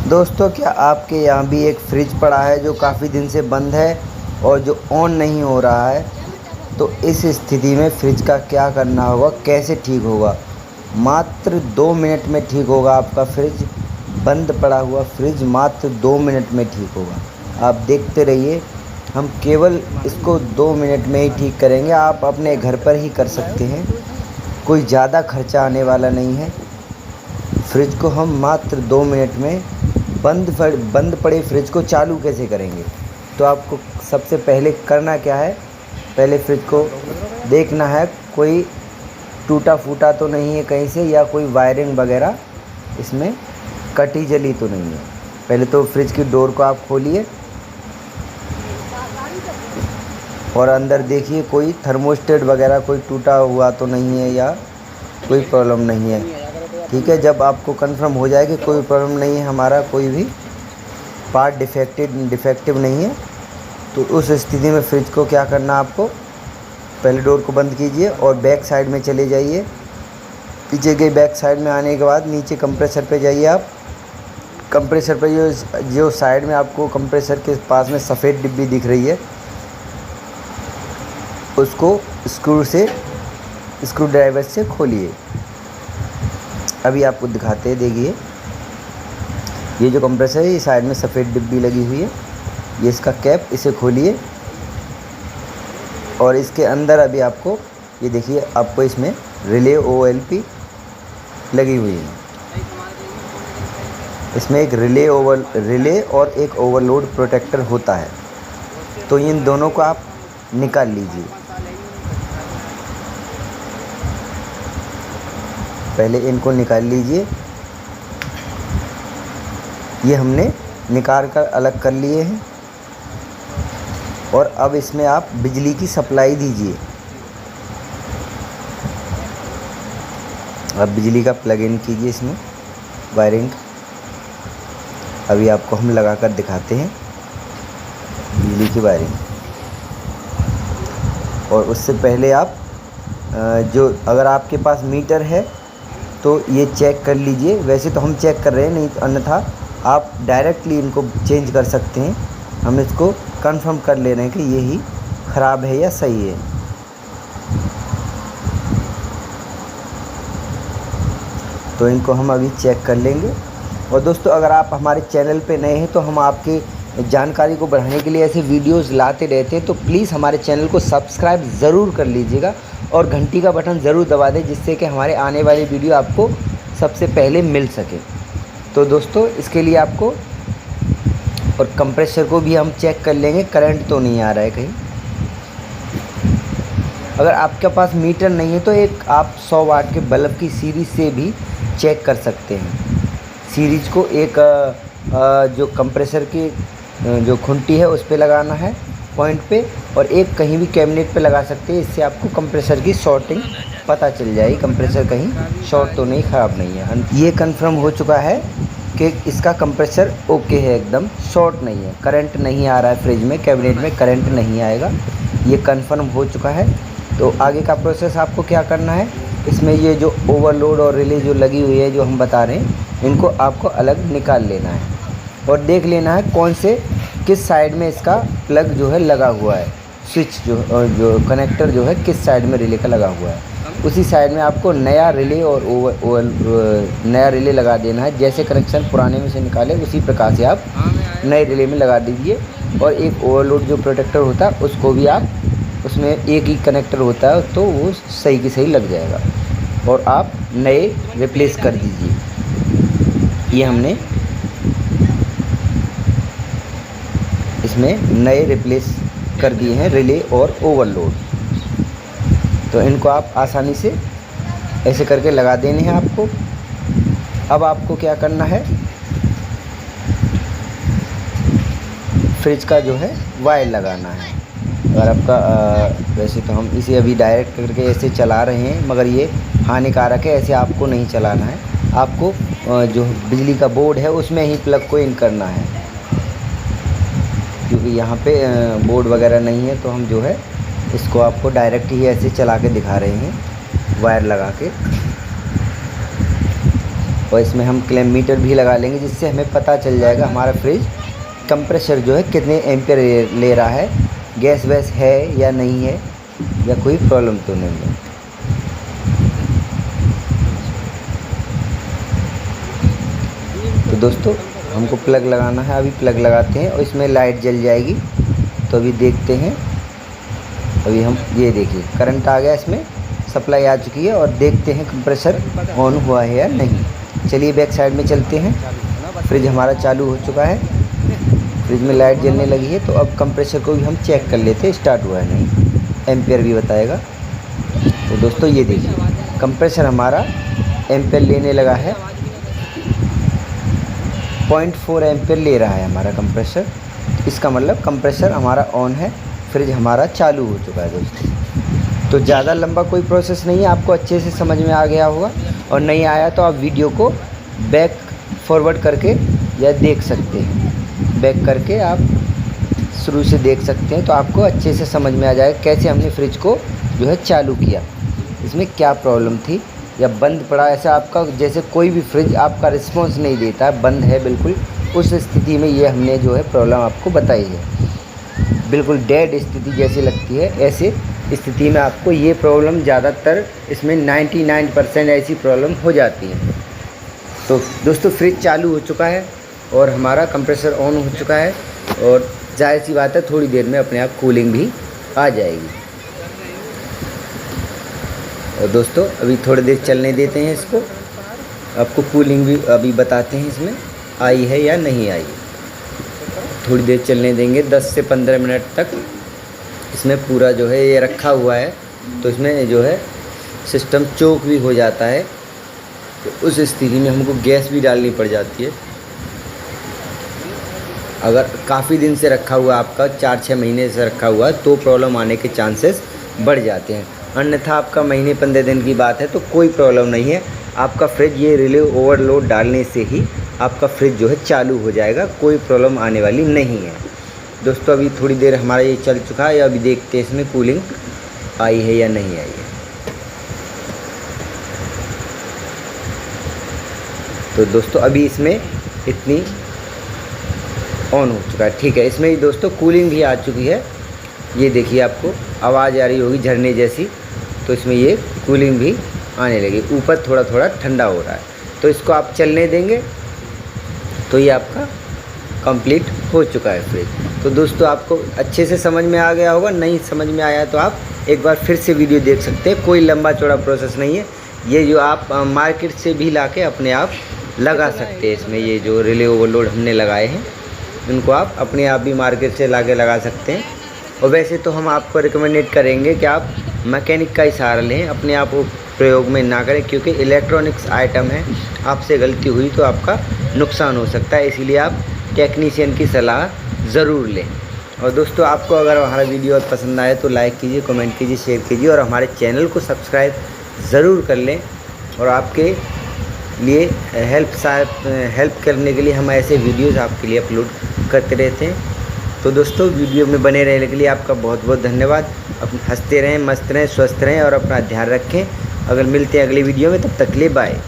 दोस्तों, क्या आपके यहाँ भी एक फ्रिज पड़ा है जो काफ़ी दिन से बंद है और जो ऑन नहीं हो रहा है? तो इस स्थिति में फ्रिज का क्या करना होगा, कैसे ठीक होगा? मात्र 2 मिनट में ठीक होगा आपका फ्रिज। बंद पड़ा हुआ फ्रिज मात्र 2 मिनट में ठीक होगा। आप देखते रहिए, हम केवल इसको 2 मिनट में ही ठीक करेंगे। आप अपने घर पर ही कर सकते हैं, कोई ज़्यादा खर्चा आने वाला नहीं है। फ्रिज को हम मात्र 2 मिनट में बंद पड़े फ्रिज को चालू कैसे करेंगे? तो आपको सबसे पहले करना क्या है, पहले फ्रिज को देखना है कोई टूटा फूटा तो नहीं है कहीं से, या कोई वायरिंग वगैरह इसमें कटी जली तो नहीं है। पहले तो फ्रिज की डोर को आप खोलिए और अंदर देखिए कोई थर्मोस्टेट वगैरह कोई टूटा हुआ तो नहीं है या कोई प्रॉब्लम नहीं है। ठीक है, जब आपको कंफर्म हो जाए कि कोई प्रॉब्लम नहीं है, हमारा कोई भी पार्ट डिफेक्टिव नहीं है, तो उस स्थिति में फ्रिज को क्या करना, आपको पहले डोर को बंद कीजिए और बैक साइड में चले जाइए। पीछे के बैक साइड में आने के बाद नीचे कंप्रेसर पे जाइए। आप कंप्रेसर पे जो साइड में आपको कंप्रेसर के पास में सफ़ेद डिब्बी दिख रही है, उसको स्क्रू ड्राइवर से खोलिए। अभी आपको दिखाते हैं, देखिए ये जो कंप्रेसर है, ये साइड में सफ़ेद डिब्बी लगी हुई है, ये इसका कैप, इसे खोलिए और इसके अंदर अभी आपको ये देखिए, आपको इसमें रिले OLP लगी हुई है। इसमें एक रिले और एक ओवरलोड प्रोटेक्टर होता है, तो इन दोनों को आप निकाल लीजिए। पहले इनको निकाल लीजिए। ये हमने निकाल कर अलग कर लिए हैं और अब इसमें आप बिजली की सप्लाई दीजिए। अब बिजली का प्लग इन कीजिए इसमें, वायरिंग। अभी आपको हम लगा कर दिखाते हैं बिजली की वायरिंग। और उससे पहले आप जो अगर आपके पास मीटर है तो ये चेक कर लीजिए। वैसे तो हम चेक कर रहे हैं, नहीं तो अन्यथा आप डायरेक्टली इनको चेंज कर सकते हैं। हम इसको कंफर्म कर ले रहे हैं कि यही ख़राब है या सही है। तो इनको हम अभी चेक कर लेंगे। और दोस्तों, अगर आप हमारे चैनल पे नए हैं तो हम आपके जानकारी को बढ़ाने के लिए ऐसे वीडियोस लाते रहते हैं, तो प्लीज़ हमारे चैनल को सब्सक्राइब ज़रूर कर लीजिएगा और घंटी का बटन ज़रूर दबा दें, जिससे कि हमारे आने वाली वीडियो आपको सबसे पहले मिल सके। तो दोस्तों, इसके लिए आपको, और कंप्रेसर को भी हम चेक कर लेंगे, करंट तो नहीं आ रहा है कहीं। अगर आपके पास मीटर नहीं है तो एक आप 100 वाट के बल्ब की सीरीज से भी चेक कर सकते हैं। सीरीज को एक जो कंप्रेसर की जो खुंटी है उस पे लगाना है पॉइंट पे, और एक कहीं भी कैबिनेट पे लगा सकते हैं। इससे आपको कंप्रेसर की शॉर्टिंग पता चल जाएगी, कंप्रेसर कहीं शॉर्ट तो नहीं, ख़राब नहीं है। ये कंफर्म हो चुका है कि इसका कंप्रेसर ओके है, एकदम शॉर्ट नहीं है, करंट नहीं आ रहा है फ्रिज में, कैबिनेट में करंट नहीं आएगा, ये कंफर्म हो चुका है। तो आगे का प्रोसेस आपको क्या करना है, इसमें ये जो ओवरलोड और रिले जो लगी हुई है, जो हम बता रहे हैं, इनको आपको अलग निकाल लेना है और देख लेना है कौन से किस साइड में इसका प्लग जो है लगा हुआ है, स्विच जो कनेक्टर जो है किस साइड में रिले का लगा हुआ है, उसी साइड में आपको नया रिले और नया रिले लगा देना है। जैसे कनेक्शन पुराने में से निकाले उसी प्रकार से आप नए रिले में लगा दीजिए। और एक ओवरलोड जो प्रोटेक्टर होता है उसको भी आप, उसमें एक ही कनेक्टर होता है, तो वो सही की सही लग जाएगा और आप नए रिप्लेस कर दीजिए। ये हमने इसमें नए रिप्लेस कर दिए हैं रिले और ओवरलोड। तो इनको आप आसानी से ऐसे करके लगा देने हैं आपको। अब आपको क्या करना है, फ्रिज का जो है वायर लगाना है। अगर आपका वैसे तो हम इसे अभी डायरेक्ट करके ऐसे चला रहे हैं, मगर ये हानिकारक है, ऐसे आपको नहीं चलाना है। आपको जो बिजली का बोर्ड है उसमें ही प्लग को इन करना है, क्योंकि यहाँ पे बोर्ड वगैरह नहीं है, तो हम जो है इसको आपको डायरेक्ट ही ऐसे चला के दिखा रहे हैं वायर लगा के। और इसमें हम क्लैम मीटर भी लगा लेंगे, जिससे हमें पता चल जाएगा हमारा फ्रिज कंप्रेसर जो है कितने एम्पियर ले रहा है, गैस वैस है या नहीं है, या कोई प्रॉब्लम तो नहीं है। तो दोस्तों हमको प्लग लगाना है, अभी प्लग लगाते हैं और इसमें लाइट जल जाएगी। तो अभी देखते हैं, अभी हम ये देखिए करंट आ गया, इसमें सप्लाई आ चुकी है, और देखते हैं कंप्रेसर ऑन हुआ है या नहीं। चलिए बैक साइड में चलते हैं। फ्रिज हमारा चालू हो चुका है, फ्रिज में लाइट जलने लगी है। तो अब कंप्रेसर को भी हम चेक कर लेते हैं स्टार्ट हुआ है नहीं, एम्पियर भी बताएगा। तो दोस्तों ये देखिए कंप्रेसर हमारा एम्पियर लेने लगा है, 0.4 एम्पियर ले रहा है हमारा कंप्रेसर। इसका मतलब कंप्रेसर हमारा ऑन है, फ्रिज हमारा चालू हो चुका है दोस्तों। तो ज़्यादा लंबा कोई प्रोसेस नहीं है, आपको अच्छे से समझ में आ गया होगा। और नहीं आया तो आप वीडियो को बैक फॉरवर्ड करके या देख सकते हैं, बैक करके आप शुरू से देख सकते हैं, तो आपको अच्छे से समझ में आ जाएगा कैसे हमने फ्रिज को जो है चालू किया, इसमें क्या प्रॉब्लम थी या बंद पड़ा। ऐसा आपका जैसे कोई भी फ्रिज आपका रिस्पॉन्स नहीं देता है, बंद है बिल्कुल, उस स्थिति में ये हमने जो है प्रॉब्लम आपको बताई है। बिल्कुल डेड स्थिति जैसी लगती है, ऐसे स्थिति में आपको ये प्रॉब्लम ज़्यादातर इसमें 99% ऐसी प्रॉब्लम हो जाती है। तो दोस्तों फ्रिज चालू हो चुका है और हमारा कंप्रेसर ऑन हो चुका है, और जाहिर सी बात है थोड़ी देर में अपने आप कूलिंग भी आ जाएगी। और दोस्तों अभी थोड़ी देर चलने देते हैं इसको, आपको कूलिंग भी अभी बताते हैं इसमें आई है या नहीं आई। थोड़ी देर चलने देंगे, 10 से 15 मिनट तक इसमें पूरा जो है ये रखा हुआ है, तो इसमें जो है सिस्टम चोक भी हो जाता है। तो उस स्थिति में हमको गैस भी डालनी पड़ जाती है। अगर काफ़ी दिन से रखा हुआ आपका 4-6 महीने से रखा हुआ है तो प्रॉब्लम आने के चांसेस बढ़ जाते हैं, अन्यथा आपका महीने 15 दिन की बात है तो कोई प्रॉब्लम नहीं है। आपका फ्रिज ये रिले ओवरलोड डालने से ही आपका फ्रिज जो है चालू हो जाएगा, कोई प्रॉब्लम आने वाली नहीं है। दोस्तों अभी थोड़ी देर हमारा ये चल चुका है, अभी देखते हैं इसमें कूलिंग आई है या नहीं आई है। तो दोस्तों अभी इसमें इतनी ऑन हो चुका है, ठीक है। इसमें ही दोस्तों कूलिंग भी आ चुकी है, ये देखिए आपको आवाज़ आ रही होगी झरने जैसी। तो इसमें ये कूलिंग भी आने लगी, ऊपर थोड़ा थोड़ा ठंडा हो रहा है। तो इसको आप चलने देंगे तो ये आपका कंप्लीट हो चुका है फ्रिज। तो दोस्तों आपको अच्छे से समझ में आ गया होगा, नहीं समझ में आया तो आप एक बार फिर से वीडियो देख सकते हैं। कोई लंबा चौड़ा प्रोसेस नहीं है, ये जो आप मार्केट से भी लाके अपने आप लगा सकते हैं। इसमें ये जो रिले ओवरलोड हमने लगाए हैं इनको आप अपने आप भी मार्केट से लाके लगा सकते हैं। और वैसे तो हम आपको रिकमेंडेड करेंगे कि आप मैकेनिक का ही सहारा लें, अपने आप को प्रयोग में ना करें, क्योंकि इलेक्ट्रॉनिक्स आइटम है, आपसे गलती हुई तो आपका नुकसान हो सकता है। इसलिए आप टेक्नीशियन की सलाह ज़रूर लें। और दोस्तों आपको अगर हमारा वीडियो पसंद आए तो लाइक कीजिए, कमेंट कीजिए, शेयर कीजिए और हमारे चैनल को सब्सक्राइब ज़रूर कर लें। और आपके लिए हेल्प करने के लिए हम ऐसे वीडियोस आपके लिए अपलोड करते रहते हैं। तो दोस्तों वीडियो में बने रहने के लिए आपका बहुत बहुत धन्यवाद। अब हंसते रहें, मस्त रहें, स्वस्थ रहें और अपना ध्यान रखें। अगर मिलते हैं अगली वीडियो में, तब तक के लिए बाय।